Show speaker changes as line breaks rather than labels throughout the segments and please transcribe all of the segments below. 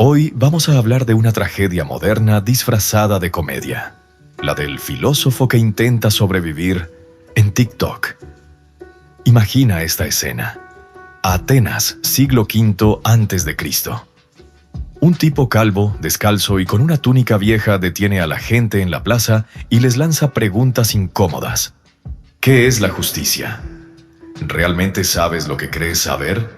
Hoy vamos a hablar de una tragedia moderna disfrazada de comedia, la del filósofo que intenta sobrevivir en TikTok. Imagina esta escena. Atenas, siglo V a.C. Un tipo calvo, descalzo y con una túnica vieja detiene a la gente en la plaza y les lanza preguntas incómodas. ¿Qué es la justicia? ¿Realmente sabes lo que crees saber?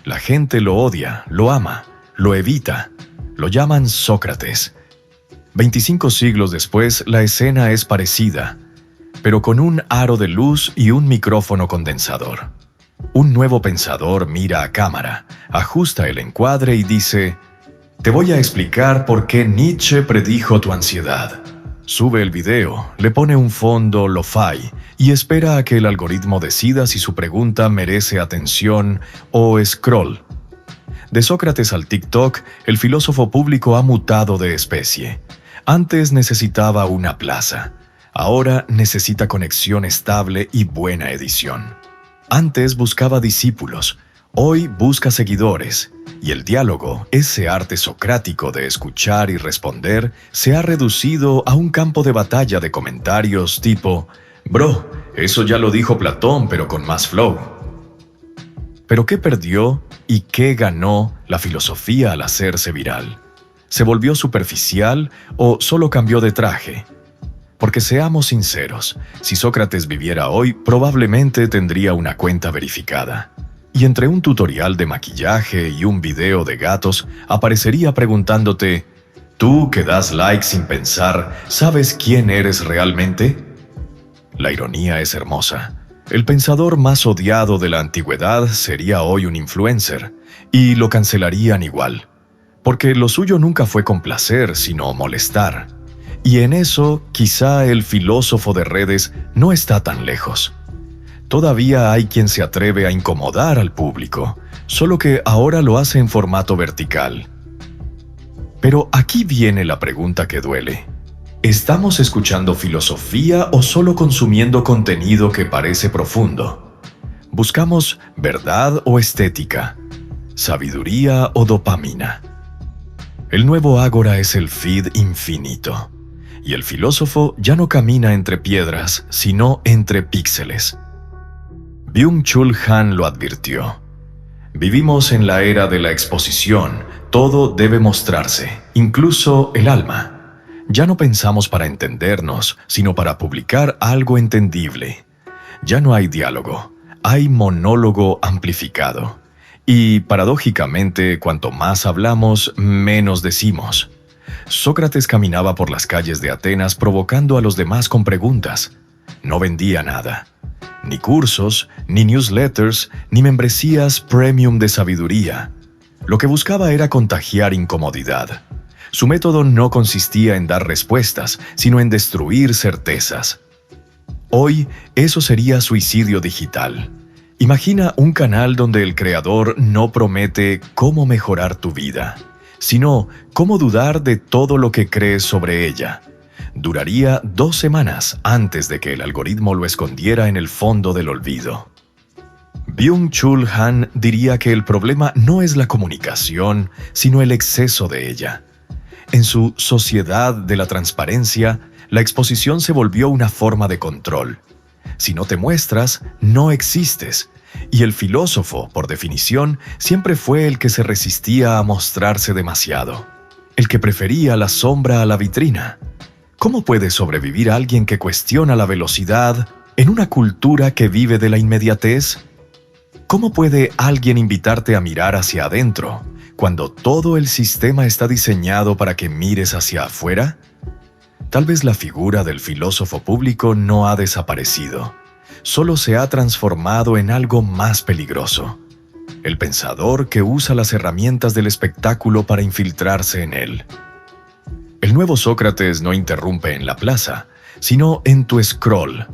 La gente lo odia, lo ama, lo evita. Lo llaman Sócrates. 25 siglos después, la escena es parecida, pero con un aro de luz y un micrófono condensador. Un nuevo pensador mira a cámara, ajusta el encuadre y dice: «Te voy a explicar por qué Nietzsche predijo tu ansiedad». Sube el video, le pone un fondo lo-fi y espera a que el algoritmo decida si su pregunta merece atención o scroll. De Sócrates al TikTok, el filósofo público ha mutado de especie. Antes necesitaba una plaza. Ahora necesita conexión estable y buena edición. Antes buscaba discípulos. Hoy busca seguidores. Y el diálogo, ese arte socrático de escuchar y responder, se ha reducido a un campo de batalla de comentarios tipo: «Bro, eso ya lo dijo Platón, pero con más flow». ¿Pero qué perdió y qué ganó la filosofía al hacerse viral? ¿Se volvió superficial o solo cambió de traje? Porque seamos sinceros, si Sócrates viviera hoy, probablemente tendría una cuenta verificada. Y entre un tutorial de maquillaje y un video de gatos, aparecería preguntándote: «¿Tú que das like sin pensar, sabes quién eres realmente?». La ironía es hermosa. El pensador más odiado de la antigüedad sería hoy un influencer, y lo cancelarían igual, porque lo suyo nunca fue complacer, sino molestar. Y en eso, quizá el filósofo de redes no está tan lejos. Todavía hay quien se atreve a incomodar al público, solo que ahora lo hace en formato vertical. Pero aquí viene la pregunta que duele. ¿Estamos escuchando filosofía o solo consumiendo contenido que parece profundo? ¿Buscamos verdad o estética? ¿Sabiduría o dopamina? El nuevo ágora es el feed infinito. Y el filósofo ya no camina entre piedras, sino entre píxeles. Byung-Chul Han lo advirtió. Vivimos en la era de la exposición. Todo debe mostrarse, incluso el alma. Ya no pensamos para entendernos, sino para publicar algo entendible. Ya no hay diálogo, hay monólogo amplificado. Y, paradójicamente, cuanto más hablamos, menos decimos. Sócrates caminaba por las calles de Atenas provocando a los demás con preguntas. No vendía nada. Ni cursos, ni newsletters, ni membresías premium de sabiduría. Lo que buscaba era contagiar incomodidad. Su método no consistía en dar respuestas, sino en destruir certezas. Hoy, eso sería suicidio digital. Imagina un canal donde el creador no promete cómo mejorar tu vida, sino cómo dudar de todo lo que crees sobre ella. Duraría 2 semanas antes de que el algoritmo lo escondiera en el fondo del olvido. Byung-Chul Han diría que el problema no es la comunicación, sino el exceso de ella. En su sociedad de la transparencia, la exposición se volvió una forma de control. Si no te muestras, no existes. Y el filósofo, por definición, siempre fue el que se resistía a mostrarse demasiado. El que prefería la sombra a la vitrina. ¿Cómo puede sobrevivir alguien que cuestiona la velocidad en una cultura que vive de la inmediatez? ¿Cómo puede alguien invitarte a mirar hacia adentro cuando todo el sistema está diseñado para que mires hacia afuera? Tal vez la figura del filósofo público no ha desaparecido, solo se ha transformado en algo más peligroso. El pensador que usa las herramientas del espectáculo para infiltrarse en él. El nuevo Sócrates no interrumpe en la plaza, sino en tu scroll.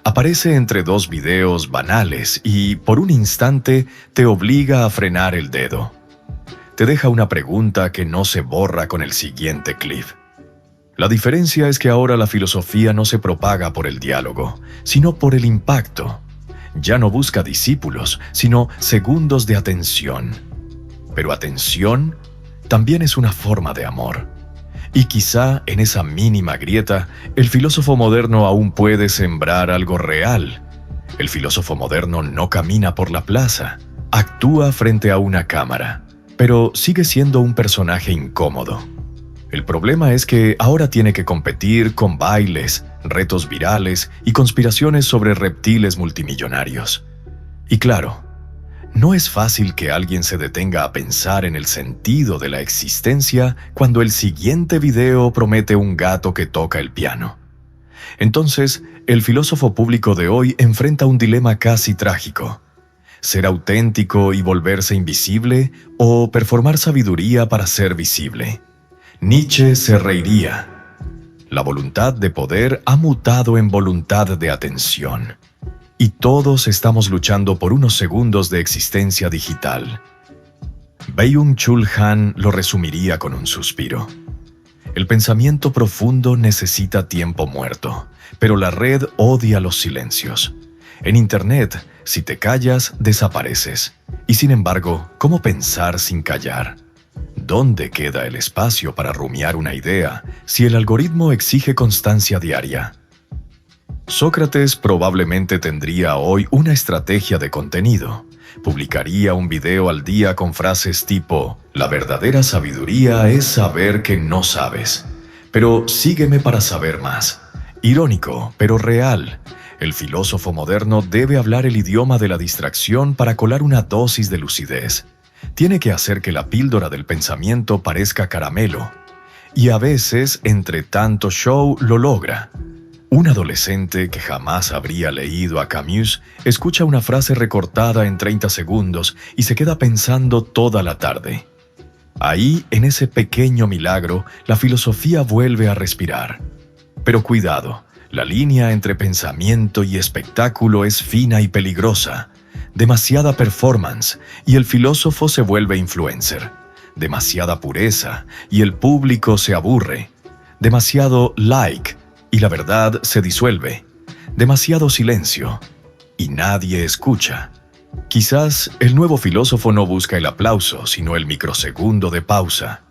Aparece entre 2 videos banales y, por un instante, te obliga a frenar el dedo. Te deja una pregunta que no se borra con el siguiente clip. La diferencia es que ahora la filosofía no se propaga por el diálogo, sino por el impacto. Ya no busca discípulos, sino segundos de atención. Pero atención también es una forma de amor. Y quizá en esa mínima grieta, el filósofo moderno aún puede sembrar algo real. El filósofo moderno no camina por la plaza, actúa frente a una cámara, pero sigue siendo un personaje incómodo. El problema es que ahora tiene que competir con bailes, retos virales y conspiraciones sobre reptiles multimillonarios. Y claro, no es fácil que alguien se detenga a pensar en el sentido de la existencia cuando el siguiente video promete un gato que toca el piano. Entonces, el filósofo público de hoy enfrenta un dilema casi trágico: ¿ser auténtico y volverse invisible o performar sabiduría para ser visible? Nietzsche se reiría. La voluntad de poder ha mutado en voluntad de atención. Y todos estamos luchando por unos segundos de existencia digital. Byung-Chul Han lo resumiría con un suspiro. El pensamiento profundo necesita tiempo muerto, pero la red odia los silencios. En Internet, si te callas, desapareces. Y sin embargo, ¿cómo pensar sin callar? ¿Dónde queda el espacio para rumiar una idea si el algoritmo exige constancia diaria? Sócrates probablemente tendría hoy una estrategia de contenido. Publicaría un video al día con frases tipo: «La verdadera sabiduría es saber que no sabes, pero sígueme para saber más». Irónico, pero real. El filósofo moderno debe hablar el idioma de la distracción para colar una dosis de lucidez. Tiene que hacer que la píldora del pensamiento parezca caramelo. Y a veces, entre tanto show, lo logra. Un adolescente que jamás habría leído a Camus escucha una frase recortada en 30 segundos y se queda pensando toda la tarde. Ahí, en ese pequeño milagro, la filosofía vuelve a respirar. Pero cuidado, la línea entre pensamiento y espectáculo es fina y peligrosa. Demasiada performance y el filósofo se vuelve influencer. Demasiada pureza y el público se aburre. Demasiado like y la verdad se disuelve. Demasiado silencio y nadie escucha. Quizás el nuevo filósofo no busca el aplauso, sino el microsegundo de pausa.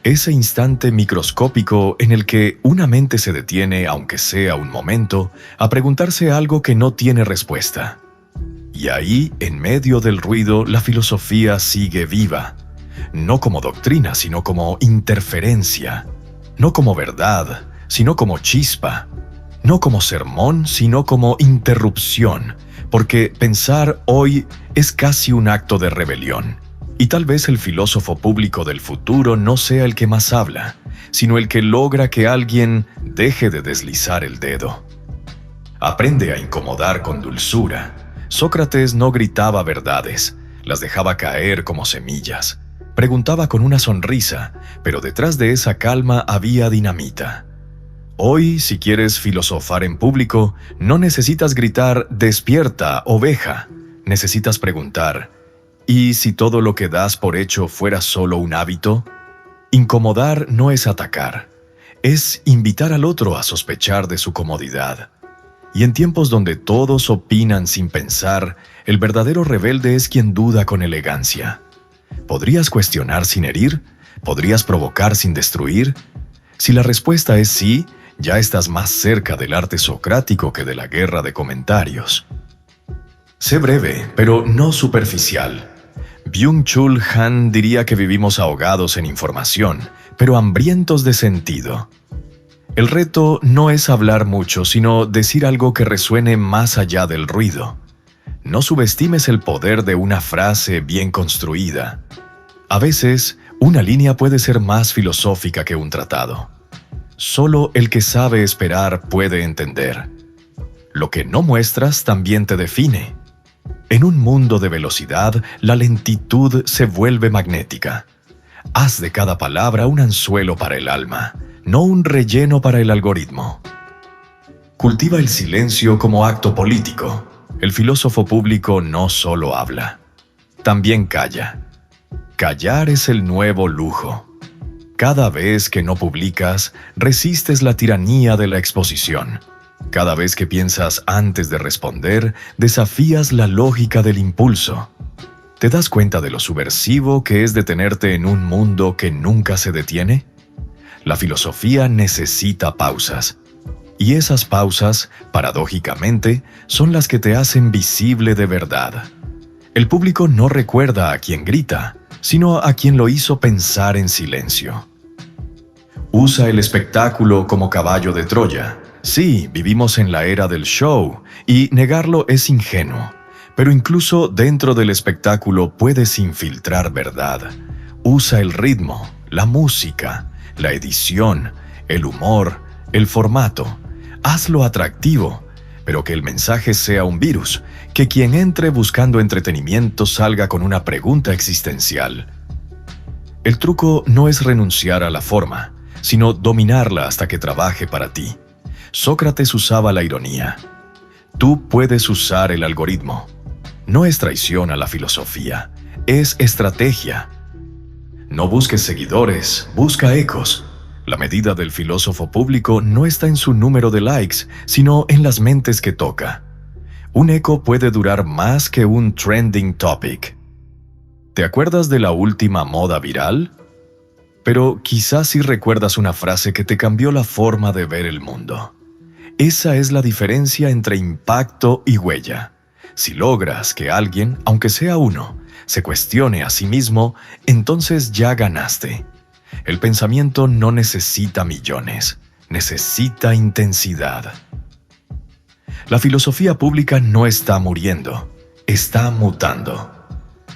Ese instante microscópico en el que una mente se detiene, aunque sea un momento, a preguntarse algo que no tiene respuesta. Y ahí, en medio del ruido, la filosofía sigue viva. No como doctrina, sino como interferencia. No como verdad, sino como chispa. No como sermón, sino como interrupción. Porque pensar hoy es casi un acto de rebelión. Y tal vez el filósofo público del futuro no sea el que más habla, sino el que logra que alguien deje de deslizar el dedo. Aprende a incomodar con dulzura. Sócrates no gritaba verdades, las dejaba caer como semillas. Preguntaba con una sonrisa, pero detrás de esa calma había dinamita. Hoy, si quieres filosofar en público, no necesitas gritar «despierta, oveja». Necesitas preguntar «¿y si todo lo que das por hecho fuera solo un hábito?». Incomodar no es atacar, es invitar al otro a sospechar de su comodidad. Y en tiempos donde todos opinan sin pensar, el verdadero rebelde es quien duda con elegancia. ¿Podrías cuestionar sin herir? ¿Podrías provocar sin destruir? Si la respuesta es sí, ya estás más cerca del arte socrático que de la guerra de comentarios. Sé breve, pero no superficial. Byung-Chul Han diría que vivimos ahogados en información, pero hambrientos de sentido. El reto no es hablar mucho, sino decir algo que resuene más allá del ruido. No subestimes el poder de una frase bien construida. A veces, una línea puede ser más filosófica que un tratado. Solo el que sabe esperar puede entender. Lo que no muestras también te define. En un mundo de velocidad, la lentitud se vuelve magnética. Haz de cada palabra un anzuelo para el alma, no un relleno para el algoritmo. Cultiva el silencio como acto político. El filósofo público no solo habla, también calla. Callar es el nuevo lujo. Cada vez que no publicas, resistes la tiranía de la exposición. Cada vez que piensas antes de responder, desafías la lógica del impulso. ¿Te das cuenta de lo subversivo que es detenerte en un mundo que nunca se detiene? La filosofía necesita pausas. Y esas pausas, paradójicamente, son las que te hacen visible de verdad. El público no recuerda a quien grita, sino a quien lo hizo pensar en silencio. Usa el espectáculo como caballo de Troya. Sí, vivimos en la era del show, y negarlo es ingenuo. Pero incluso dentro del espectáculo puedes infiltrar verdad. Usa el ritmo, la música, la edición, el humor, el formato. Hazlo atractivo, pero que el mensaje sea un virus, que quien entre buscando entretenimiento salga con una pregunta existencial. El truco no es renunciar a la forma, sino dominarla hasta que trabaje para ti. Sócrates usaba la ironía. Tú puedes usar el algoritmo. No es traición a la filosofía, es estrategia. No busques seguidores, busca ecos. La medida del filósofo público no está en su número de likes, sino en las mentes que toca. Un eco puede durar más que un trending topic. ¿Te acuerdas de la última moda viral? Pero quizás sí recuerdas una frase que te cambió la forma de ver el mundo. Esa es la diferencia entre impacto y huella. Si logras que alguien, aunque sea uno, se cuestione a sí mismo, entonces ya ganaste. El pensamiento no necesita millones, necesita intensidad. La filosofía pública no está muriendo, está mutando.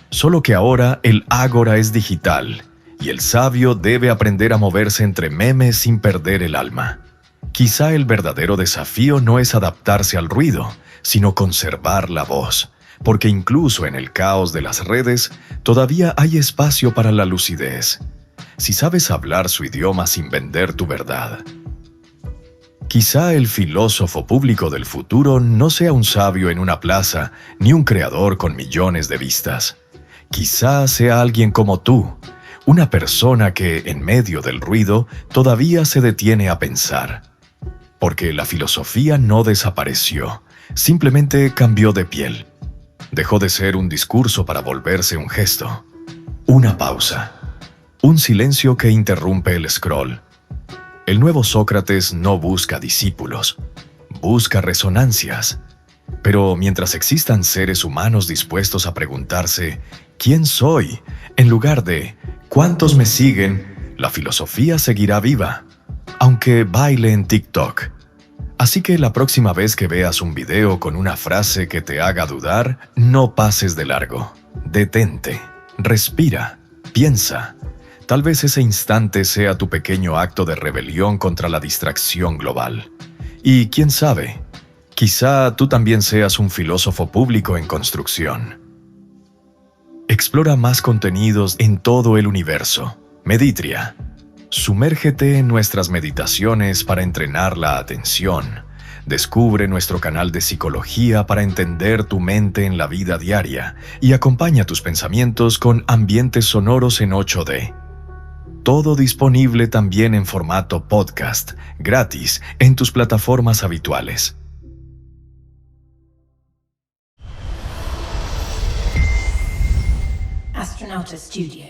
Solo que ahora el ágora es digital, y el sabio debe aprender a moverse entre memes sin perder el alma. Quizá el verdadero desafío no es adaptarse al ruido, sino conservar la voz, porque incluso en el caos de las redes todavía hay espacio para la lucidez, si sabes hablar su idioma sin vender tu verdad. Quizá el filósofo público del futuro no sea un sabio en una plaza, ni un creador con millones de vistas. Quizá sea alguien como tú, una persona que, en medio del ruido, todavía se detiene a pensar. Porque la filosofía no desapareció, simplemente cambió de piel. Dejó de ser un discurso para volverse un gesto. Una pausa. Un silencio que interrumpe el scroll. El nuevo Sócrates no busca discípulos, busca resonancias. Pero mientras existan seres humanos dispuestos a preguntarse ¿quién soy?, en lugar de ¿cuántos me siguen?, la filosofía seguirá viva, aunque baile en TikTok. Así que la próxima vez que veas un video con una frase que te haga dudar, no pases de largo. Detente, respira, piensa. Tal vez ese instante sea tu pequeño acto de rebelión contra la distracción global. Y quién sabe, quizá tú también seas un filósofo público en construcción. Explora más contenidos en todo el universo. Meditria. Sumérgete en nuestras meditaciones para entrenar la atención. Descubre nuestro canal de psicología para entender tu mente en la vida diaria y acompaña tus pensamientos con ambientes sonoros en 8D. Todo disponible también en formato podcast, gratis, en tus plataformas habituales.
Astronauta Studio.